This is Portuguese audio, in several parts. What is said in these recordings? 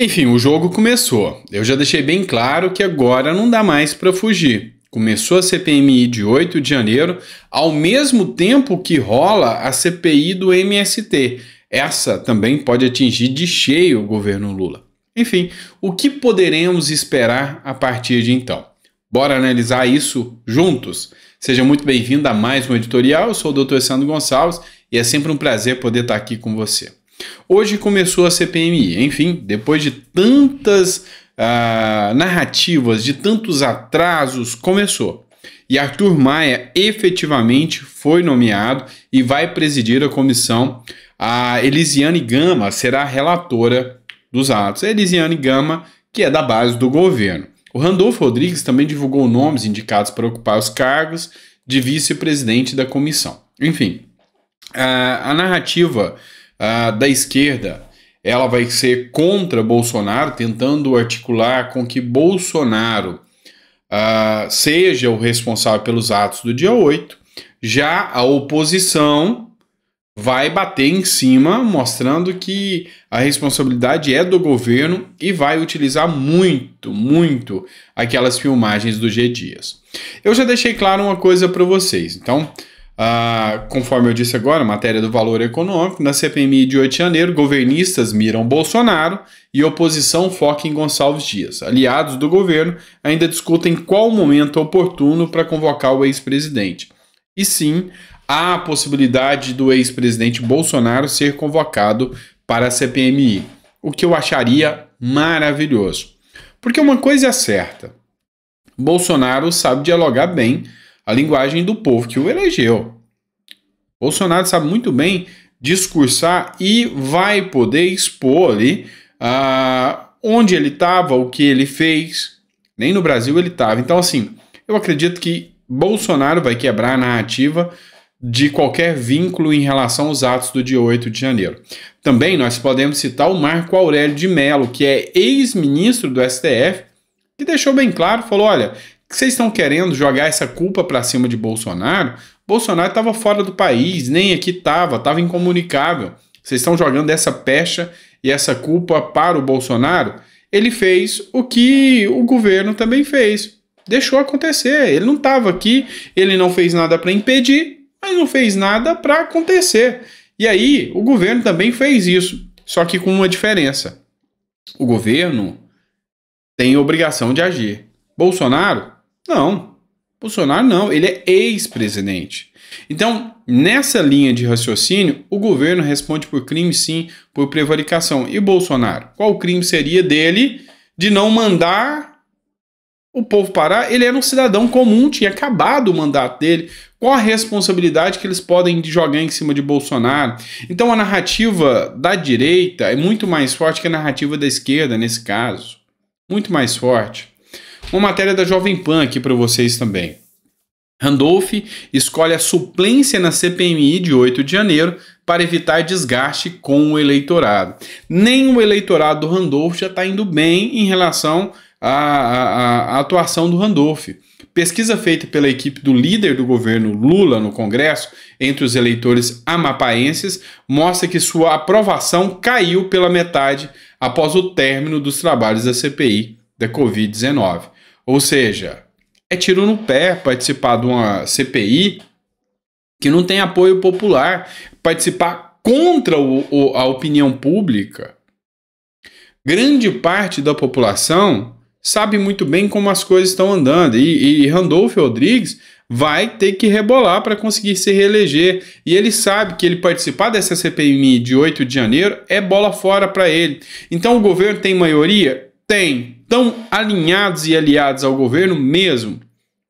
Enfim, o jogo começou. Eu já deixei bem claro que agora não dá mais para fugir. Começou a CPMI de 8 de janeiro, ao mesmo tempo que rola a CPI do MST. Essa também pode atingir de cheio o governo Lula. Enfim, o que poderemos esperar a partir de então? Bora analisar isso juntos? Seja muito bem-vindo a mais um editorial. Eu sou o Dr. Sandro Gonçalves e é sempre um prazer poder estar aqui com você. Hoje começou a CPMI, enfim, depois de tantas narrativas, de tantos atrasos, começou. E Arthur Maia efetivamente foi nomeado e vai presidir a comissão. A Elisiane Gama será a relatora dos atos. A Elisiane Gama, que é da base do governo. O Randolfo Rodrigues também divulgou nomes indicados para ocupar os cargos de vice-presidente da comissão. Enfim, a narrativa da esquerda, ela vai ser contra Bolsonaro, tentando articular com que Bolsonaro seja o responsável pelos atos do dia 8. Já a oposição vai bater em cima, mostrando que a responsabilidade é do governo e vai utilizar muito aquelas filmagens do G Dias. Eu já deixei claro uma coisa para vocês, então... conforme eu disse agora, matéria do Valor Econômico, na CPMI de 8 de janeiro, governistas miram Bolsonaro e oposição foca em Gonçalves Dias. Aliados do governo ainda discutem qual o momento oportuno para convocar o ex-presidente. E sim, há a possibilidade do ex-presidente Bolsonaro ser convocado para a CPMI, o que eu acharia maravilhoso. Porque uma coisa é certa, Bolsonaro sabe dialogar bem a linguagem do povo que o elegeu. Bolsonaro sabe muito bem discursar e vai poder expor ali onde ele estava, o que ele fez. Nem no Brasil ele estava. Então, assim, eu acredito que Bolsonaro vai quebrar a narrativa de qualquer vínculo em relação aos atos do dia 8 de janeiro. Também nós podemos citar o Marco Aurélio de Mello, que é ex-ministro do STF, que deixou bem claro, falou, olha... que vocês estão querendo jogar essa culpa para cima de Bolsonaro? Bolsonaro estava fora do país, nem aqui estava incomunicável. Vocês estão jogando essa pecha e essa culpa para o Bolsonaro? Ele fez o que o governo também fez. Deixou acontecer. Ele não estava aqui, ele não fez nada para impedir, mas não fez nada para acontecer. E aí, o governo também fez isso, só que com uma diferença. O governo tem obrigação de agir. Bolsonaro? Não. Bolsonaro não, ele é ex-presidente. Então, nessa linha de raciocínio, o governo responde por crime sim, por prevaricação. E Bolsonaro? Qual o crime seria dele de não mandar o povo parar? Ele era um cidadão comum, tinha acabado o mandato dele. Qual a responsabilidade que eles podem jogar em cima de Bolsonaro? Então, a narrativa da direita é muito mais forte que a narrativa da esquerda nesse caso. Muito mais forte. Uma matéria da Jovem Pan aqui para vocês também. Randolph escolhe a suplência na CPMI de 8 de janeiro para evitar desgaste com o eleitorado. Nem o eleitorado do Randolph já está indo bem em relação à atuação do Randolph. Pesquisa feita pela equipe do líder do governo Lula no Congresso, entre os eleitores amapaenses, mostra que sua aprovação caiu pela metade após o término dos trabalhos da CPI da Covid-19. Ou seja, é tiro no pé participar de uma CPI que não tem apoio popular, participar contra a opinião pública. Grande parte da população sabe muito bem como as coisas estão andando e Randolfo Rodrigues vai ter que rebolar para conseguir se reeleger. E ele sabe que ele participar dessa CPMI de 8 de janeiro é bola fora para ele. Então o governo tem maioria? Tem. Estão alinhados e aliados ao governo mesmo?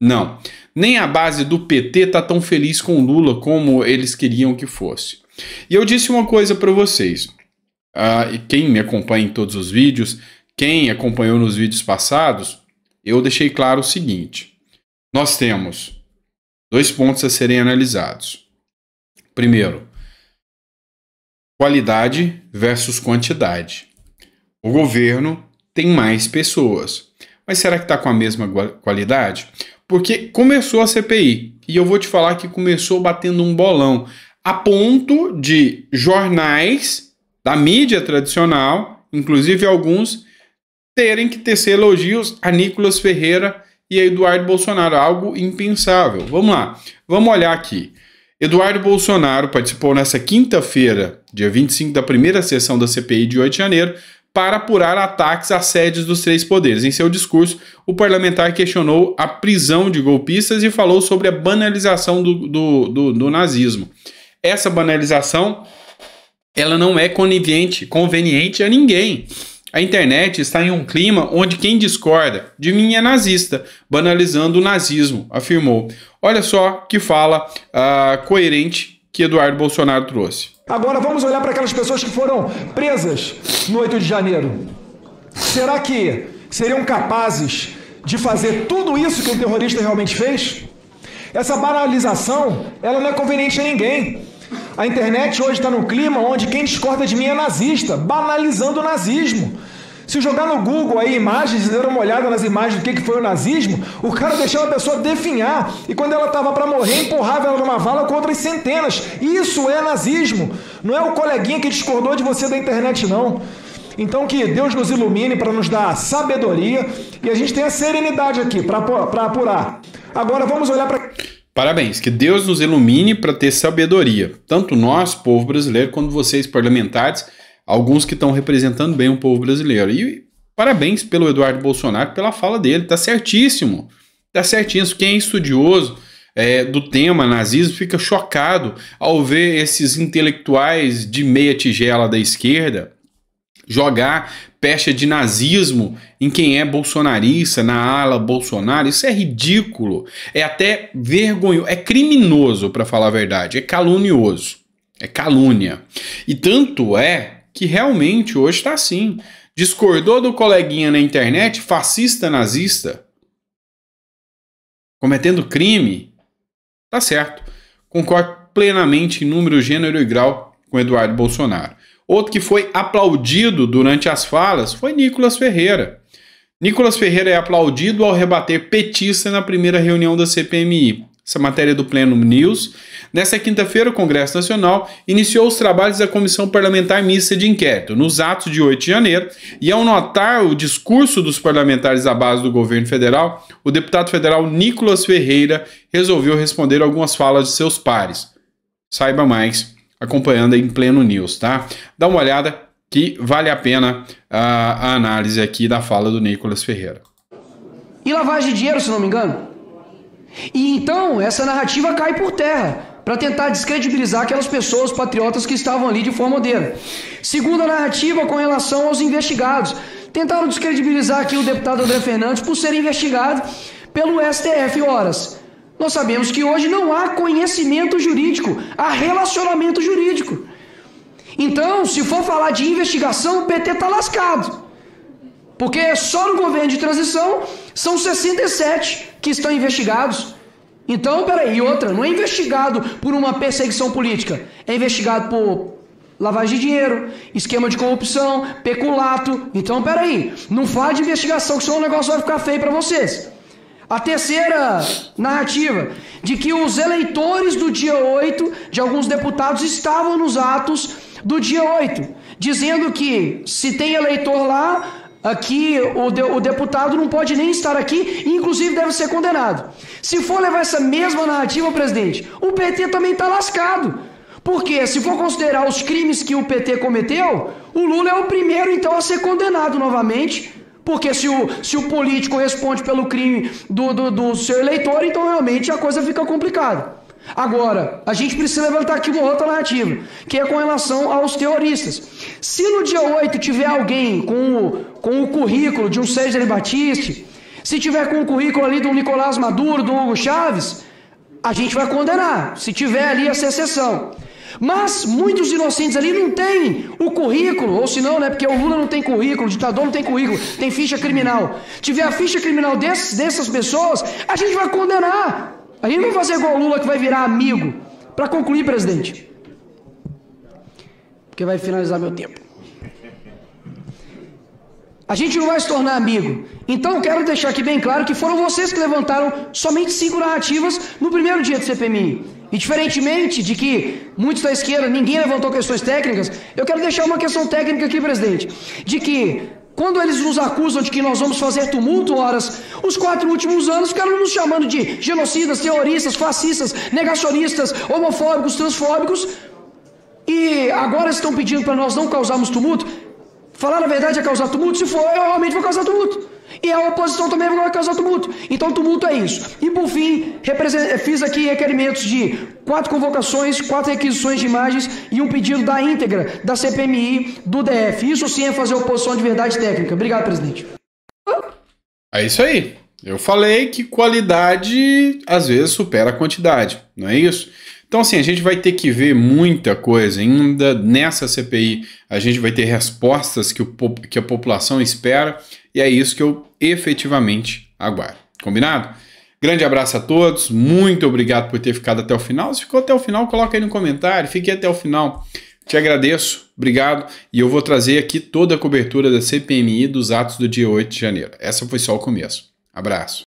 Não. Nem a base do PT está tão feliz com o Lula como eles queriam que fosse. E eu disse uma coisa para vocês. E quem me acompanha em todos os vídeos, quem acompanhou nos vídeos passados, eu deixei claro o seguinte. Nós temos 2 pontos a serem analisados. Primeiro, qualidade versus quantidade. O governo tem mais pessoas. Mas será que está com a mesma qualidade? Porque começou a CPI, e eu vou te falar que começou batendo um bolão, a ponto de jornais da mídia tradicional inclusive alguns terem que tecer elogios a Nicolas Ferreira e a Eduardo Bolsonaro, algo impensável. Vamos lá, vamos olhar aqui. Eduardo Bolsonaro participou nessa quinta-feira, dia 25, da primeira sessão da CPI de 8 de janeiro, para apurar ataques às sedes dos três poderes. Em seu discurso, o parlamentar questionou a prisão de golpistas e falou sobre a banalização do nazismo. Essa banalização, ela não é conveniente a ninguém. A internet está em um clima onde quem discorda de mim é nazista, banalizando o nazismo, afirmou. Olha só que fala coerente que Eduardo Bolsonaro trouxe. Agora vamos olhar para aquelas pessoas que foram presas no 8 de janeiro. Será que seriam capazes de fazer tudo isso que o terrorista realmente fez? Essa banalização, ela não é conveniente a ninguém. A internet hoje está num clima onde quem discorda de mim é nazista, banalizando o nazismo. Se jogar no Google aí imagens, der uma olhada nas imagens do que foi o nazismo, o cara deixava a pessoa definhar e quando ela estava para morrer, empurrava ela numa vala com outras centenas. Isso é nazismo. Não é o coleguinha que discordou de você da internet, não. Então que Deus nos ilumine para nos dar sabedoria e a gente tenha serenidade aqui para apurar. Agora vamos olhar para... Parabéns, que Deus nos ilumine para ter sabedoria. Tanto nós, povo brasileiro, quanto vocês, parlamentares, alguns que estão representando bem o povo brasileiro. E parabéns pelo Eduardo Bolsonaro, pela fala dele, tá certíssimo. Tá certíssimo. Quem é estudioso do tema nazismo fica chocado ao ver esses intelectuais de meia tigela da esquerda jogar pecha de nazismo em quem é bolsonarista, na ala Bolsonaro. Isso é ridículo, é até vergonhoso, é criminoso, para falar a verdade, é calunioso, é calúnia. E tanto é que realmente hoje está assim. Discordou do coleguinha na internet, fascista, nazista, cometendo crime, tá certo. Concordo plenamente em número, gênero e grau com Eduardo Bolsonaro. Outro que foi aplaudido durante as falas foi Nicolas Ferreira. Nicolas Ferreira é aplaudido ao rebater petista na primeira reunião da CPMI. Essa matéria do Pleno News. Nessa quinta-feira, o Congresso Nacional iniciou os trabalhos da Comissão Parlamentar Mista de Inquérito nos atos de 8 de janeiro e, ao notar o discurso dos parlamentares da base do governo federal, o deputado federal Nicolas Ferreira resolveu responder algumas falas de seus pares. Saiba mais acompanhando em Pleno News, tá? Dá uma olhada que vale a pena a análise aqui da fala do Nicolas Ferreira. E lavagem de dinheiro, se não me engano. E então essa narrativa cai por terra para tentar descredibilizar aquelas pessoas patriotas que estavam ali de forma odeira. Segunda narrativa com relação aos investigados. Tentaram descredibilizar aqui o deputado André Fernandes por ser investigado pelo STF. Horas. Nós sabemos que hoje não há conhecimento jurídico, há relacionamento jurídico. Então, se for falar de investigação, o PT está lascado. Porque só no governo de transição são 67 que estão investigados. Então, peraí, e outra, não é investigado por uma perseguição política, é investigado por lavagem de dinheiro, esquema de corrupção, peculato. Então, peraí, não fala de investigação, que senão o negócio vai ficar feio para vocês. A terceira narrativa, de que os eleitores do dia 8, de alguns deputados, estavam nos atos do dia 8, dizendo que se tem eleitor lá, aqui o deputado não pode nem estar aqui, e inclusive deve ser condenado. Se for levar essa mesma narrativa, presidente, o PT também está lascado. Porque se for considerar os crimes que o PT cometeu, o Lula é o primeiro então a ser condenado novamente. Porque se o político responde pelo crime do seu eleitor, então realmente a coisa fica complicada. Agora, a gente precisa levantar aqui uma outra narrativa, que é com relação aos terroristas. Se no dia 8 tiver alguém com o currículo de um César Batiste, se tiver com o currículo ali do Nicolás Maduro, do Hugo Chávez, a gente vai condenar, se tiver ali essa exceção. Mas muitos inocentes ali não têm o currículo, ou se não, né, porque o Lula não tem currículo, o ditador não tem currículo, tem ficha criminal. Tiver a ficha criminal dessas pessoas, a gente vai condenar. A gente não vai fazer igual o Lula que vai virar amigo. Para concluir, presidente, porque vai finalizar meu tempo. A gente não vai se tornar amigo. Então quero deixar aqui bem claro que foram vocês que levantaram somente 5 narrativas no primeiro dia do CPMI. E diferentemente de que muitos da esquerda, ninguém levantou questões técnicas, eu quero deixar uma questão técnica aqui, presidente, de que quando eles nos acusam de que nós vamos fazer tumulto, horas, os 4 últimos anos ficaram nos chamando de genocidas, terroristas, fascistas, negacionistas, homofóbicos, transfóbicos, e agora estão pedindo para nós não causarmos tumulto. Falar a verdade é causar tumulto? Se for, eu realmente vou causar tumulto. E a oposição também vai causar tumulto. Então tumulto é isso. E por fim, fiz aqui requerimentos de 4 convocações, 4 requisições de imagens e um pedido da íntegra da CPMI do DF. Isso sim é fazer oposição de verdade técnica. Obrigado, presidente. É isso aí. Eu falei que qualidade às vezes supera a quantidade, não é isso? Então, assim, a gente vai ter que ver muita coisa ainda nessa CPI. A gente vai ter respostas que a população espera e é isso que eu efetivamente aguardo. Combinado? Grande abraço a todos. Muito obrigado por ter ficado até o final. Se ficou até o final, coloca aí no comentário. Fique até o final. Te agradeço. Obrigado. E eu vou trazer aqui toda a cobertura da CPMI dos atos do dia 8 de janeiro. Essa foi só o começo. Abraço.